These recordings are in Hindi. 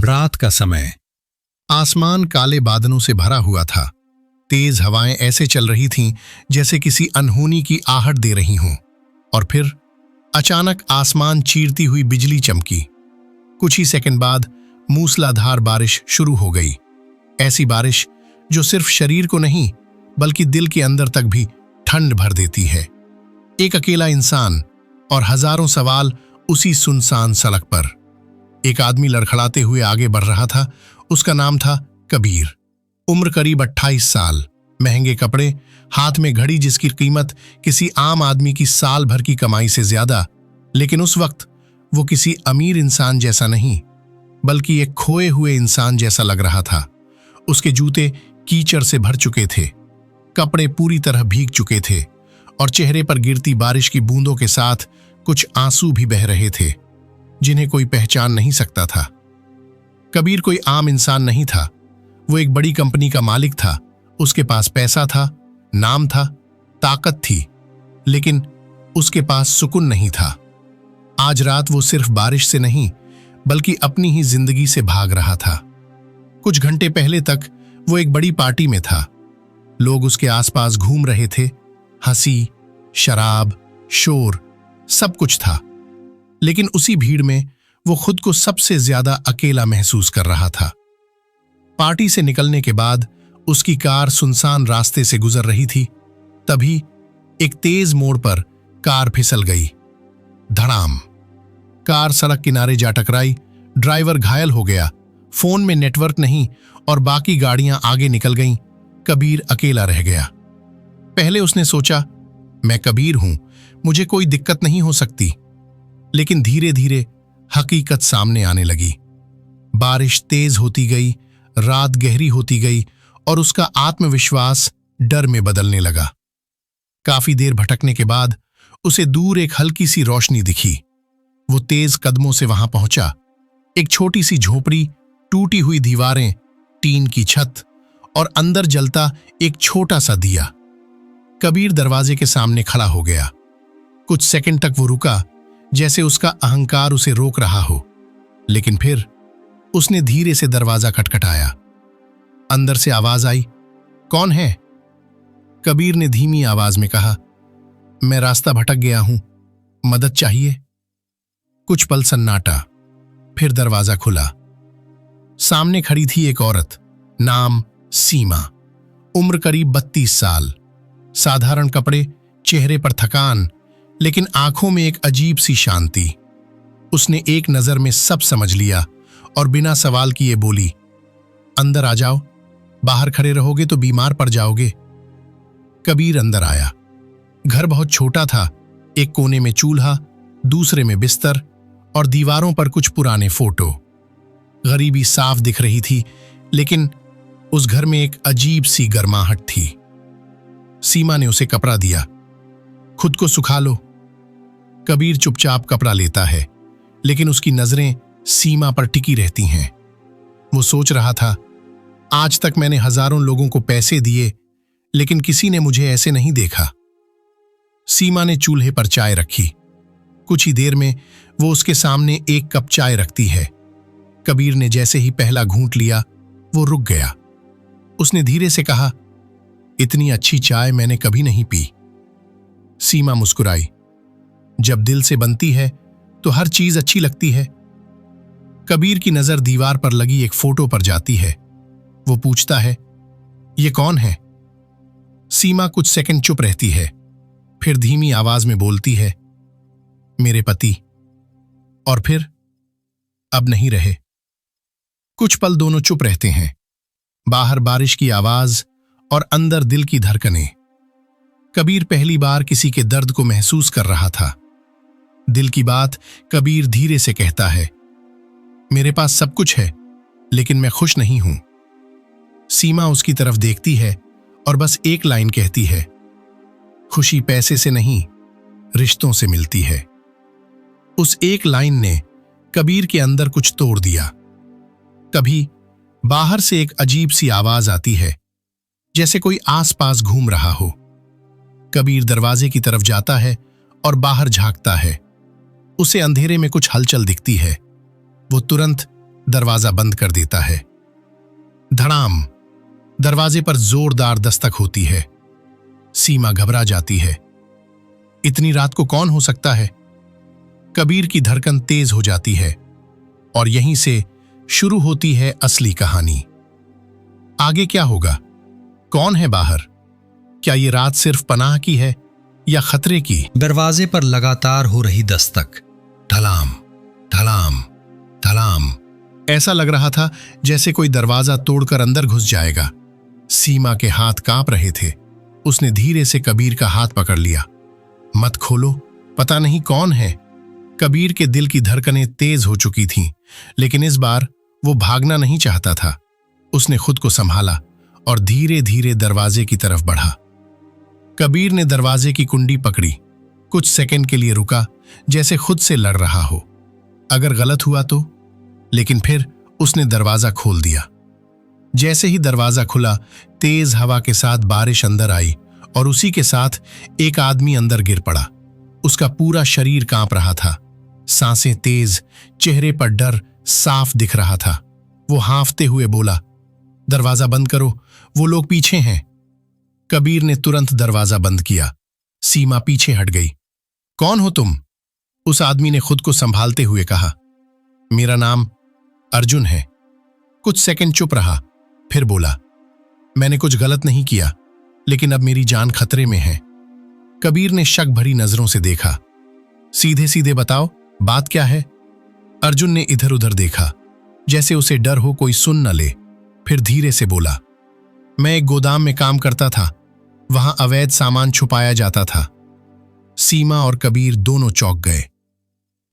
रात का समय। आसमान काले बादलों से भरा हुआ था। तेज हवाएं ऐसे चल रही थीं जैसे किसी अनहोनी की आहट दे रही हों। और फिर अचानक आसमान चीरती हुई बिजली चमकी। कुछ ही सेकंड बाद मूसलाधार बारिश शुरू हो गई। ऐसी बारिश जो सिर्फ शरीर को नहीं बल्कि दिल के अंदर तक भी ठंड भर देती है। एक अकेला इंसान और हजारों सवाल उसी सुनसान सड़क पर। एक आदमी लड़खड़ाते हुए आगे बढ़ रहा था। उसका नाम था कबीर। उम्र करीब 28 साल, महंगे कपड़े, हाथ में घड़ी जिसकी कीमत किसी आम आदमी की साल भर की कमाई से ज्यादा। लेकिन उस वक्त वो किसी अमीर इंसान जैसा नहीं बल्कि एक खोए हुए इंसान जैसा लग रहा था। उसके जूते कीचड़ से भर चुके थे, कपड़े पूरी तरह भीग चुके थे और चेहरे पर गिरती बारिश की बूंदों के साथ कुछ आंसू भी बह रहे थे जिन्हें कोई पहचान नहीं सकता था। कबीर कोई आम इंसान नहीं था। वो एक बड़ी कंपनी का मालिक था। उसके पास पैसा था, नाम था, ताकत थी, लेकिन उसके पास सुकून नहीं था। आज रात वो सिर्फ बारिश से नहीं बल्कि अपनी ही जिंदगी से भाग रहा था। कुछ घंटे पहले तक वो एक बड़ी पार्टी में था। लोग उसके आसपास घूम रहे थे। हंसी, शराब, शोर, सब कुछ था। लेकिन उसी भीड़ में वो खुद को सबसे ज्यादा अकेला महसूस कर रहा था। पार्टी से निकलने के बाद उसकी कार सुनसान रास्ते से गुजर रही थी। तभी एक तेज मोड़ पर कार फिसल गई। धड़ाम। कार सड़क किनारे जा टकराई। ड्राइवर घायल हो गया। फोन में नेटवर्क नहीं और बाकी गाड़ियां आगे निकल गईं। कबीर अकेला रह गया। पहले उसने सोचा, मैं कबीर हूं, मुझे कोई दिक्कत नहीं हो सकती। लेकिन धीरे धीरे हकीकत सामने आने लगी। बारिश तेज होती गई, रात गहरी होती गई और उसका आत्मविश्वास डर में बदलने लगा। काफी देर भटकने के बाद उसे दूर एक हल्की सी रोशनी दिखी। वो तेज कदमों से वहां पहुंचा। एक छोटी सी झोपड़ी, टूटी हुई दीवारें, टीन की छत और अंदर जलता एक छोटा सा दिया। कबीर दरवाजे के सामने खड़ा हो गया। कुछ सेकंड तक वो रुका, जैसे उसका अहंकार उसे रोक रहा हो। लेकिन फिर उसने धीरे से दरवाजा खटखटाया। अंदर से आवाज आई, कौन है? कबीर ने धीमी आवाज में कहा, मैं रास्ता भटक गया हूं, मदद चाहिए? कुछ पल सन्नाटा, फिर दरवाजा खुला। सामने खड़ी थी एक औरत, नाम सीमा, उम्र करीब 32 साल। साधारण कपड़े, चेहरे पर थकान, लेकिन आंखों में एक अजीब सी शांति। उसने एक नजर में सब समझ लिया और बिना सवाल किए बोली, अंदर आ जाओ, बाहर खड़े रहोगे तो बीमार पड़ जाओगे। कबीर अंदर आया। घर बहुत छोटा था। एक कोने में चूल्हा, दूसरे में बिस्तर और दीवारों पर कुछ पुराने फोटो। गरीबी साफ दिख रही थी, लेकिन उस घर में एक अजीब सी गर्माहट थी। सीमा ने उसे कपड़ा दिया, खुद को सुखा लो। कबीर चुपचाप कपड़ा लेता है, लेकिन उसकी नजरें सीमा पर टिकी रहती हैं। वो सोच रहा था, आज तक मैंने हजारों लोगों को पैसे दिए, लेकिन किसी ने मुझे ऐसे नहीं देखा। सीमा ने चूल्हे पर चाय रखी। कुछ ही देर में वो उसके सामने एक कप चाय रखती है। कबीर ने जैसे ही पहला घूंट लिया, वो रुक गया। उसने धीरे से कहा, इतनी अच्छी चाय मैंने कभी नहीं पी। सीमा मुस्कुराई। जब दिल से बनती है तो हर चीज अच्छी लगती है। कबीर की नजर दीवार पर लगी एक फोटो पर जाती है। वो पूछता है, ये कौन है? सीमा कुछ सेकंड चुप रहती है, फिर धीमी आवाज में बोलती है, मेरे पति। और फिर अब नहीं रहे। कुछ पल दोनों चुप रहते हैं। बाहर बारिश की आवाज और अंदर दिल की धड़कनें। कबीर पहली बार किसी के दर्द को महसूस कर रहा था। दिल की बात कबीर धीरे से कहता है, मेरे पास सब कुछ है, लेकिन मैं खुश नहीं हूं। सीमा उसकी तरफ देखती है और बस एक लाइन कहती है, खुशी पैसे से नहीं, रिश्तों से मिलती है। उस एक लाइन ने कबीर के अंदर कुछ तोड़ दिया। कभी बाहर से एक अजीब सी आवाज आती है, जैसे कोई आसपास घूम रहा हो। कबीर दरवाजे की तरफ जाता है और बाहर झांकता है। उसे अंधेरे में कुछ हलचल दिखती है। वो तुरंत दरवाजा बंद कर देता है। धड़ाम, दरवाजे पर जोरदार दस्तक होती है। सीमा घबरा जाती है। इतनी रात को कौन हो सकता है? कबीर की धड़कन तेज हो जाती है और यहीं से शुरू होती है असली कहानी। आगे क्या होगा? कौन है बाहर? क्या ये रात सिर्फ पनाह की है या खतरे की? दरवाजे पर लगातार हो रही दस्तक। धलाम, धलाम, धलाम। ऐसा लग रहा था जैसे कोई दरवाजा तोड़कर अंदर घुस जाएगा। सीमा के हाथ कांप रहे थे। उसने धीरे से कबीर का हाथ पकड़ लिया। मत खोलो, पता नहीं कौन है। कबीर के दिल की धड़कनें तेज हो चुकी थीं, लेकिन इस बार वो भागना नहीं चाहता था। उसने खुद को संभाला और धीरे धीरे दरवाजे की तरफ बढ़ा। कबीर ने दरवाजे की कुंडी पकड़ी। कुछ सेकंड के लिए रुका, जैसे खुद से लड़ रहा हो। अगर गलत हुआ तो? लेकिन फिर उसने दरवाजा खोल दिया। जैसे ही दरवाजा खुला, तेज हवा के साथ बारिश अंदर आई और उसी के साथ एक आदमी अंदर गिर पड़ा। उसका पूरा शरीर कांप रहा था, सांसें तेज, चेहरे पर डर साफ दिख रहा था। वो हांफते हुए बोला, दरवाजा बंद करो, वो लोग पीछे हैं। कबीर ने तुरंत दरवाजा बंद किया। सीमा पीछे हट गई। कौन हो तुम? उस आदमी ने खुद को संभालते हुए कहा। मेरा नाम अर्जुन है। कुछ सेकंड चुप रहा, फिर बोला, मैंने कुछ गलत नहीं किया, लेकिन अब मेरी जान खतरे में है। कबीर ने शक भरी नजरों से देखा। सीधे सीधे बताओ, बात क्या है? अर्जुन ने इधर उधर देखा, जैसे उसे डर हो कोई सुन न ले। फिर धीरे से बोला, मैं एक गोदाम में काम करता था, वहां अवैध सामान छुपाया जाता था। सीमा और कबीर दोनों चौंक गए।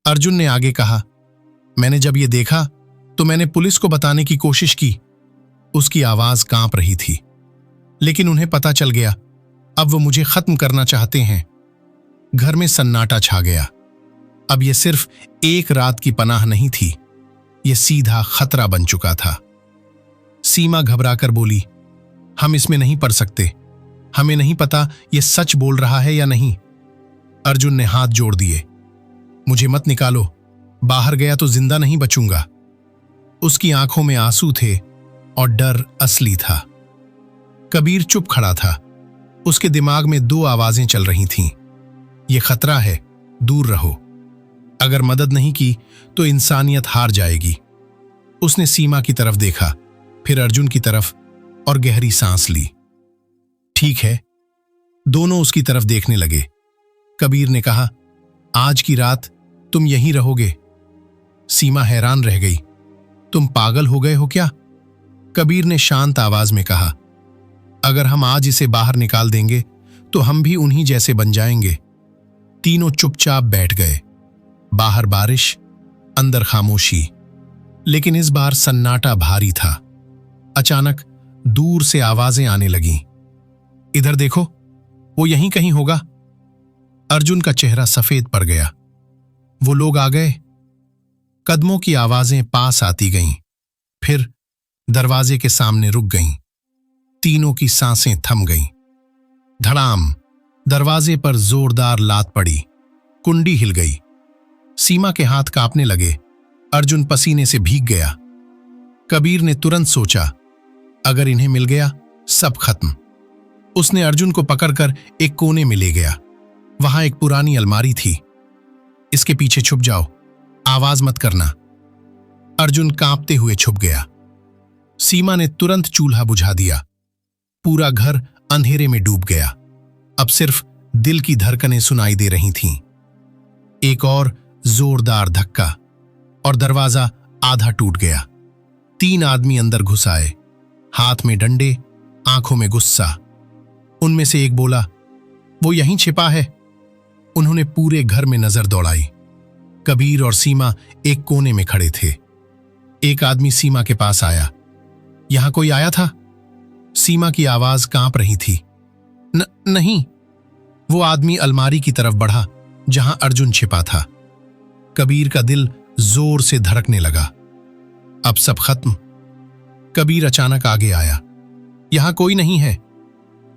अर्जुन ने आगे कहा, मैंने जब ये देखा तो मैंने पुलिस को बताने की कोशिश की। उसकी आवाज कांप रही थी, लेकिन उन्हें पता चल गया। अब वो मुझे खत्म करना चाहते हैं। घर में सन्नाटा छा गया। अब ये सिर्फ एक रात की पनाह नहीं थी, ये सीधा खतरा बन चुका था। सीमा घबराकर बोली, हम इसमें नहीं पड़ सकते। हमें नहीं पता ये सच बोल रहा है या नहीं। अर्जुन ने हाथ जोड़ दिए। मुझे मत निकालो, बाहर गया तो जिंदा नहीं बचूंगा। उसकी आंखों में आंसू थे और डर असली था। कबीर चुप खड़ा था। उसके दिमाग में दो आवाजें चल रही थीं। ये खतरा है, दूर रहो। अगर मदद नहीं की तो इंसानियत हार जाएगी। उसने सीमा की तरफ देखा, फिर अर्जुन की तरफ और गहरी सांस ली। ठीक है। दोनों उसकी तरफ देखने लगे। कबीर ने कहा, आज की रात तुम यहीं रहोगे। सीमा हैरान रह गई। तुम पागल हो गए हो क्या? कबीर ने शांत आवाज में कहा, अगर हम आज इसे बाहर निकाल देंगे तो हम भी उन्हीं जैसे बन जाएंगे। तीनों चुपचाप बैठ गए। बाहर बारिश, अंदर खामोशी, लेकिन इस बार सन्नाटा भारी था। अचानक दूर से आवाजें आने लगीं। इधर देखो, वो यहीं कहीं होगा। अर्जुन का चेहरा सफेद पड़ गया। वो लोग आ गए। कदमों की आवाजें पास आती गईं, फिर दरवाजे के सामने रुक गईं। तीनों की सांसें थम गईं। धड़ाम, दरवाजे पर जोरदार लात पड़ी। कुंडी हिल गई। सीमा के हाथ कांपने लगे। अर्जुन पसीने से भीग गया। कबीर ने तुरंत सोचा, अगर इन्हें मिल गया सब खत्म। उसने अर्जुन को पकड़कर एक कोने में ले गया। वहां एक पुरानी अलमारी थी। इसके पीछे छुप जाओ, आवाज मत करना। अर्जुन कांपते हुए छुप गया। सीमा ने तुरंत चूल्हा बुझा दिया। पूरा घर अंधेरे में डूब गया। अब सिर्फ दिल की धड़कनें सुनाई दे रही थीं। एक और जोरदार धक्का और दरवाजा आधा टूट गया। 3 आदमी अंदर घुस आए, हाथ में डंडे, आंखों में गुस्सा। उनमें से एक बोला, वो यहीं छिपा है। उन्होंने पूरे घर में नजर दौड़ाई। कबीर और सीमा एक कोने में खड़े थे। एक आदमी सीमा के पास आया। यहां कोई आया था? सीमा की आवाज कांप रही थी। नहीं। वो आदमी अलमारी की तरफ बढ़ा जहां अर्जुन छिपा था। कबीर का दिल जोर से धड़कने लगा। अब सब खत्म। कबीर अचानक आगे आया। यहां कोई नहीं है।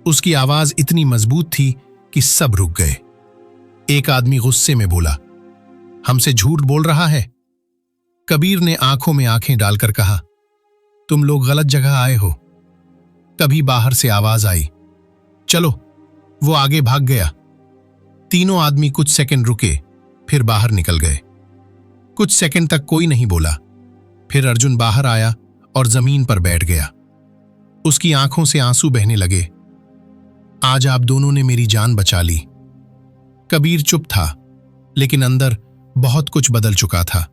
उसकी आवाज इतनी मजबूत थी कि सब रुक गए। एक आदमी गुस्से में बोला, हमसे झूठ बोल रहा है। कबीर ने आंखों में आंखें डालकर कहा, तुम लोग गलत जगह आए हो। तभी बाहर से आवाज आई, चलो। वो आगे भाग गया। तीनों आदमी कुछ सेकंड रुके, फिर बाहर निकल गए। कुछ सेकंड तक कोई नहीं बोला। फिर अर्जुन बाहर आया और जमीन पर बैठ गया। उसकी आंखों से आंसू बहने लगे। आज आप दोनों ने मेरी जान बचा ली। कबीर चुप था, लेकिन अंदर बहुत कुछ बदल चुका था।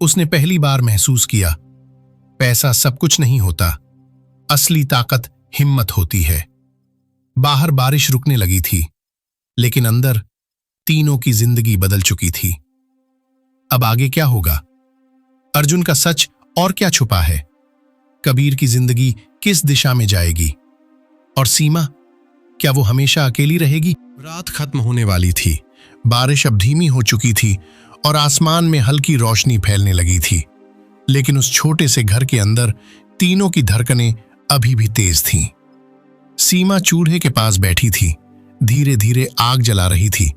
उसने पहली बार महसूस किया, पैसा सब कुछ नहीं होता, असली ताकत हिम्मत होती है। बाहर बारिश रुकने लगी थी, लेकिन अंदर तीनों की जिंदगी बदल चुकी थी। अब आगे क्या होगा? अर्जुन का सच और क्या छुपा है? कबीर की जिंदगी किस दिशा में जाएगी? और सीमा, क्या वो हमेशा अकेली रहेगी? रात खत्म होने वाली थी। बारिश अब धीमी हो चुकी थी और आसमान में हल्की रोशनी फैलने लगी थी। लेकिन उस छोटे से घर के अंदर तीनों की धड़कनें अभी भी तेज थीं। सीमा चूल्हे के पास बैठी थी, धीरे धीरे आग जला रही थी,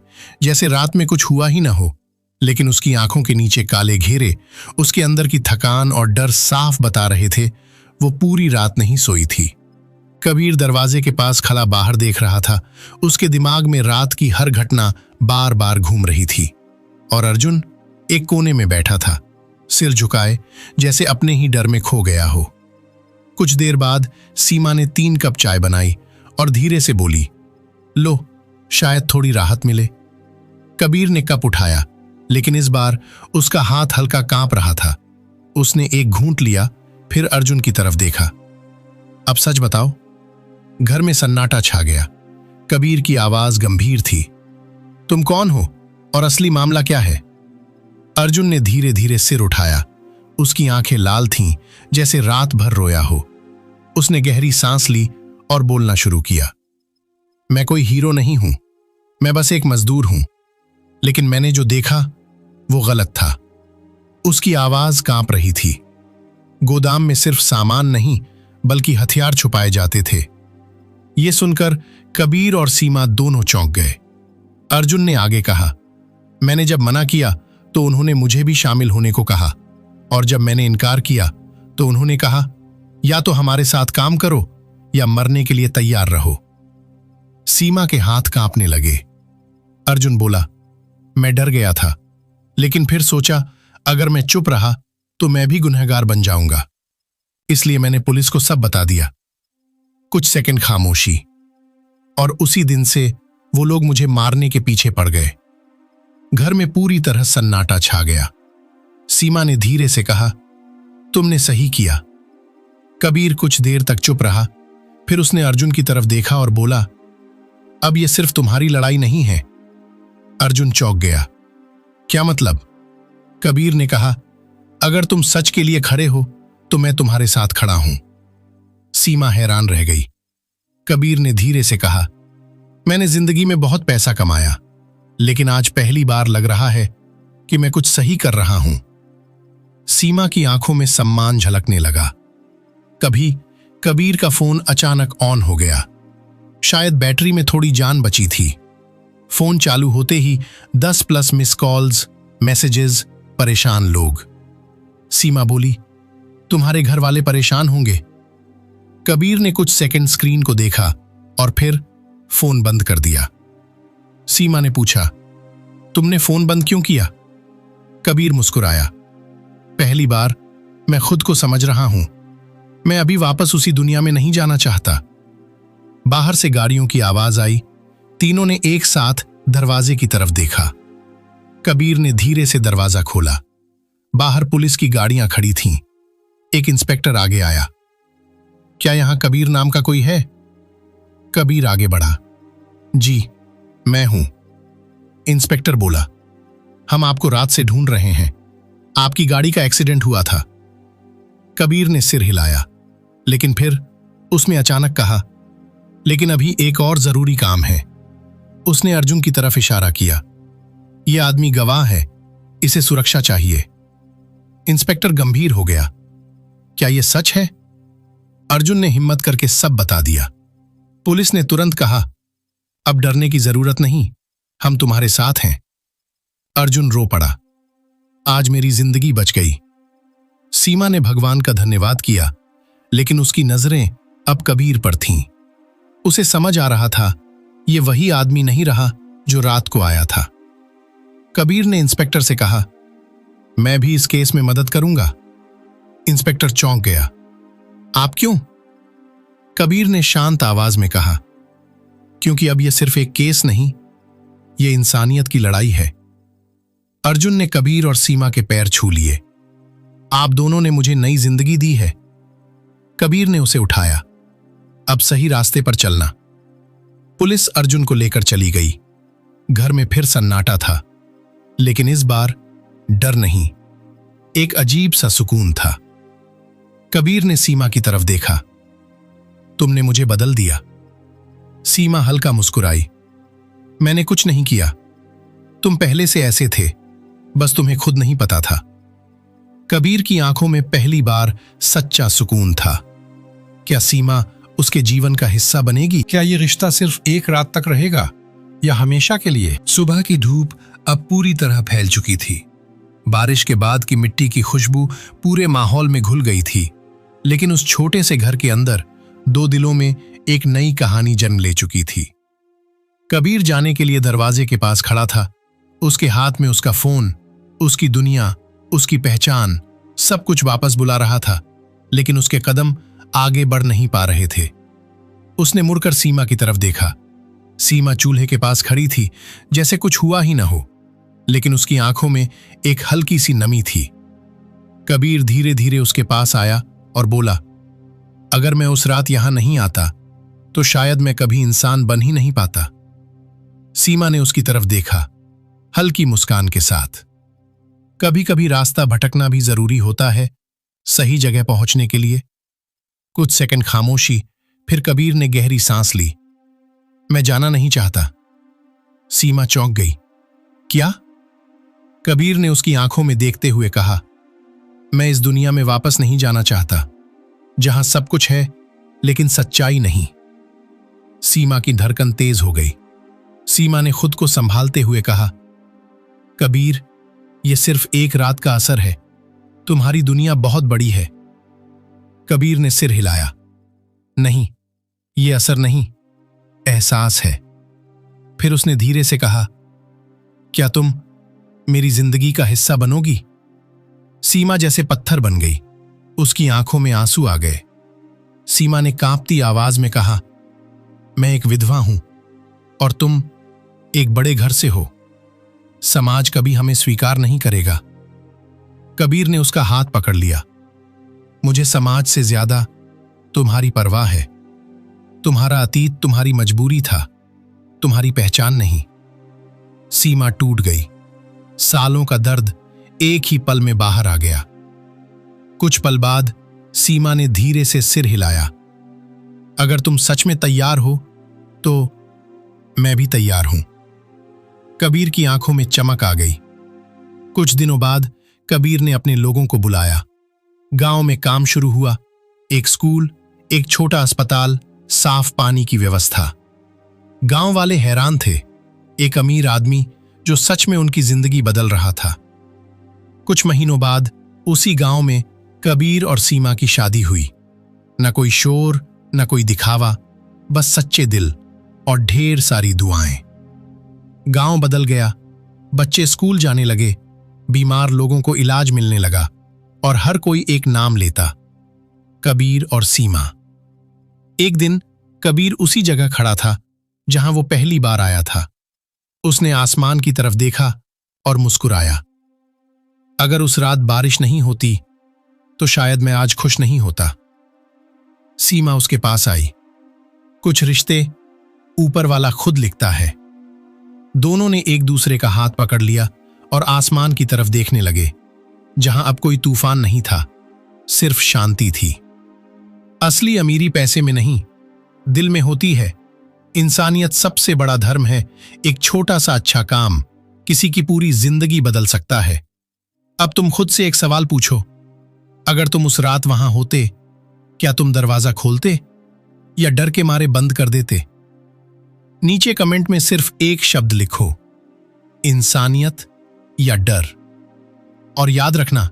जैसे रात में कुछ हुआ ही ना हो। लेकिन उसकी आंखों के नीचे काले घेरे उसके अंदर की थकान और डर साफ बता रहे थे वो पूरी रात नहीं सोई थी। कबीर दरवाजे के पास खड़ा बाहर देख रहा था। उसके दिमाग में रात की हर घटना बार बार घूम रही थी। और अर्जुन एक कोने में बैठा था, सिर झुकाए, जैसे अपने ही डर में खो गया हो। कुछ देर बाद सीमा ने 3 कप चाय बनाई और धीरे से बोली, लो, शायद थोड़ी राहत मिले। कबीर ने कप उठाया, लेकिन इस बार उसका हाथ हल्का कांप रहा था। उसने एक घूंट लिया, फिर अर्जुन की तरफ देखा। अब सच बताओ। घर में सन्नाटा छा गया। कबीर की आवाज गंभीर थी, तुम कौन हो और असली मामला क्या है? अर्जुन ने धीरे धीरे सिर उठाया। उसकी आंखें लाल थीं, जैसे रात भर रोया हो। उसने गहरी सांस ली और बोलना शुरू किया, मैं कोई हीरो नहीं हूं, मैं बस एक मजदूर हूं। लेकिन मैंने जो देखा वो गलत था। उसकी आवाज कांप रही थी। गोदाम में सिर्फ सामान नहीं, बल्कि हथियार छुपाए जाते थे। यह सुनकर कबीर और सीमा दोनों चौंक गए। अर्जुन ने आगे कहा, मैंने जब मना किया तो उन्होंने मुझे भी शामिल होने को कहा, और जब मैंने इनकार किया तो उन्होंने कहा, या तो हमारे साथ काम करो या मरने के लिए तैयार रहो। सीमा के हाथ कांपने लगे। अर्जुन बोला, मैं डर गया था, लेकिन फिर सोचा अगर मैं चुप रहा तो मैं भी गुनहगार बन जाऊंगा। इसलिए मैंने पुलिस को सब बता दिया। कुछ सेकंड खामोशी, और उसी दिन से वो लोग मुझे मारने के पीछे पड़ गए। घर में पूरी तरह सन्नाटा छा गया। सीमा ने धीरे से कहा, तुमने सही किया। कबीर कुछ देर तक चुप रहा, फिर उसने अर्जुन की तरफ देखा और बोला, अब यह सिर्फ तुम्हारी लड़ाई नहीं है। अर्जुन चौंक गया। क्या मतलब? कबीर ने कहा, अगर तुम सच के लिए खड़े हो तो मैं तुम्हारे साथ खड़ा हूं। सीमा हैरान रह गई। कबीर ने धीरे से कहा, मैंने जिंदगी में बहुत पैसा कमाया, लेकिन आज पहली बार लग रहा है कि मैं कुछ सही कर रहा हूं। सीमा की आंखों में सम्मान झलकने लगा। कभी कबीर का फोन अचानक ऑन हो गया। शायद बैटरी में थोड़ी जान बची थी। फोन चालू होते ही 10+ मिस कॉल्स, मैसेजेस, परेशान लोग। सीमा बोली, तुम्हारे घर वाले परेशान होंगे। कबीर ने कुछ सेकंड स्क्रीन को देखा और फिर फोन बंद कर दिया। सीमा ने पूछा, तुमने फोन बंद क्यों किया? कबीर मुस्कुराया, पहली बार मैं खुद को समझ रहा हूं। मैं अभी वापस उसी दुनिया में नहीं जाना चाहता। बाहर से गाड़ियों की आवाज आई। तीनों ने एक साथ दरवाजे की तरफ देखा। कबीर ने धीरे से दरवाजा खोला। बाहर पुलिस की गाड़ियां खड़ी थीं। एक इंस्पेक्टर आगे आया। क्या यहां कबीर नाम का कोई है? कबीर आगे बढ़ा। जी, मैं हूं। इंस्पेक्टर बोला, हम आपको रात से ढूंढ रहे हैं। आपकी गाड़ी का एक्सीडेंट हुआ था। कबीर ने सिर हिलाया, लेकिन फिर उसने अचानक कहा, लेकिन अभी एक और जरूरी काम है। उसने अर्जुन की तरफ इशारा किया। यह आदमी गवाह है, इसे सुरक्षा चाहिए। इंस्पेक्टर गंभीर हो गया। क्या यह सच है? अर्जुन ने हिम्मत करके सब बता दिया। पुलिस ने तुरंत कहा, अब डरने की जरूरत नहीं, हम तुम्हारे साथ हैं। अर्जुन रो पड़ा। आज मेरी जिंदगी बच गई, सीमा ने भगवान का धन्यवाद किया, लेकिन उसकी नजरें अब कबीर पर थीं। उसे समझ आ रहा था ये वही आदमी नहीं रहा जो रात को आया था। कबीर ने इंस्पेक्टर से कहा, मैं भी इस केस में मदद करूंगा। इंस्पेक्टर चौंक गया। आप क्यों? कबीर ने शांत आवाज में कहा, क्योंकि अब यह सिर्फ एक केस नहीं, यह इंसानियत की लड़ाई है। अर्जुन ने कबीर और सीमा के पैर छू लिए। आप दोनों ने मुझे नई जिंदगी दी है। कबीर ने उसे उठाया। अब सही रास्ते पर चलना। पुलिस अर्जुन को लेकर चली गई। घर में फिर सन्नाटा था, लेकिन इस बार डर नहीं, एक अजीब सा सुकून था। कबीर ने सीमा की तरफ देखा। तुमने मुझे बदल दिया। सीमा हल्का मुस्कुराई। मैंने कुछ नहीं किया, तुम पहले से ऐसे थे, बस तुम्हें खुद नहीं पता था। कबीर की आंखों में पहली बार सच्चा सुकून था। क्या सीमा उसके जीवन का हिस्सा बनेगी? क्या यह रिश्ता सिर्फ एक रात तक रहेगा या हमेशा के लिए? सुबह की धूप अब पूरी तरह फैल चुकी थी। बारिश के बाद की मिट्टी की खुशबू पूरे माहौल में घुल गई थी, लेकिन उस छोटे से घर के अंदर दो दिलों में एक नई कहानी जन्म ले चुकी थी। कबीर जाने के लिए दरवाजे के पास खड़ा था। उसके हाथ में उसका फोन, उसकी दुनिया, उसकी पहचान, सब कुछ वापस बुला रहा था, लेकिन उसके कदम आगे बढ़ नहीं पा रहे थे। उसने मुड़कर सीमा की तरफ देखा। सीमा चूल्हे के पास खड़ी थी, जैसे कुछ हुआ ही न हो, लेकिन उसकी आंखों में एक हल्की सी नमी थी। कबीर धीरे धीरे उसके पास आया और बोला, अगर मैं उस रात यहां नहीं आता तो शायद मैं कभी इंसान बन ही नहीं पाता। सीमा ने उसकी तरफ देखा, हल्की मुस्कान के साथ। कभी कभी रास्ता भटकना भी जरूरी होता है सही जगह पहुंचने के लिए। कुछ सेकंड खामोशी, फिर कबीर ने गहरी सांस ली। मैं जाना नहीं चाहता। सीमा चौंक गई। क्या? कबीर ने उसकी आंखों में देखते हुए कहा, मैं इस दुनिया में वापस नहीं जाना चाहता, जहां सब कुछ है लेकिन सच्चाई नहीं। सीमा की धड़कन तेज हो गई। सीमा ने खुद को संभालते हुए कहा, कबीर, यह सिर्फ एक रात का असर है, तुम्हारी दुनिया बहुत बड़ी है। कबीर ने सिर हिलाया। नहीं, यह असर नहीं, एहसास है। फिर उसने धीरे से कहा, क्या तुम मेरी जिंदगी का हिस्सा बनोगी? सीमा जैसे पत्थर बन गई। उसकी आंखों में आंसू आ गए। सीमा ने कांपती आवाज में कहा, मैं एक विधवा हूं और तुम एक बड़े घर से हो। समाज कभी हमें स्वीकार नहीं करेगा। कबीर ने उसका हाथ पकड़ लिया। मुझे समाज से ज्यादा तुम्हारी परवाह है। तुम्हारा अतीत तुम्हारी मजबूरी था, तुम्हारी पहचान नहीं। सीमा टूट गई। सालों का दर्द एक ही पल में बाहर आ गया। कुछ पल बाद सीमा ने धीरे से सिर हिलाया। अगर तुम सच में तैयार हो तो मैं भी तैयार हूं। कबीर की आंखों में चमक आ गई। कुछ दिनों बाद कबीर ने अपने लोगों को बुलाया। गांव में काम शुरू हुआ। एक स्कूल, एक छोटा अस्पताल, साफ पानी की व्यवस्था। गांव वाले हैरान थे। एक अमीर आदमी जो सच में उनकी जिंदगी बदल रहा था। कुछ महीनों बाद उसी गांव में कबीर और सीमा की शादी हुई। न कोई शोर, न कोई दिखावा, बस सच्चे दिल और ढेर सारी दुआएं। गांव बदल गया। बच्चे स्कूल जाने लगे, बीमार लोगों को इलाज मिलने लगा और हर कोई एक नाम लेता, कबीर और सीमा। एक दिन कबीर उसी जगह खड़ा था जहां वो पहली बार आया था। उसने आसमान की तरफ देखा और मुस्कुराया। अगर उस रात बारिश नहीं होती तो शायद मैं आज खुश नहीं होता। सीमा उसके पास आई। कुछ रिश्ते ऊपर वाला खुद लिखता है। दोनों ने एक दूसरे का हाथ पकड़ लिया और आसमान की तरफ देखने लगे, जहां अब कोई तूफान नहीं था, सिर्फ शांति थी। असली अमीरी पैसे में नहीं, दिल में होती है। इंसानियत सबसे बड़ा धर्म है। एक छोटा सा अच्छा काम किसी की पूरी जिंदगी बदल सकता है। अब तुम खुद से एक सवाल पूछो, अगर तुम उस रात वहां होते, क्या तुम दरवाजा खोलते या डर के मारे बंद कर देते? नीचे कमेंट में सिर्फ एक शब्द लिखो, इंसानियत या डर। और याद रखना,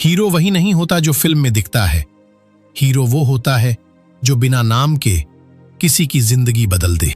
हीरो वही नहीं होता जो फिल्म में दिखता है। हीरो वो होता है जो बिना नाम के किसी की जिंदगी बदल दे।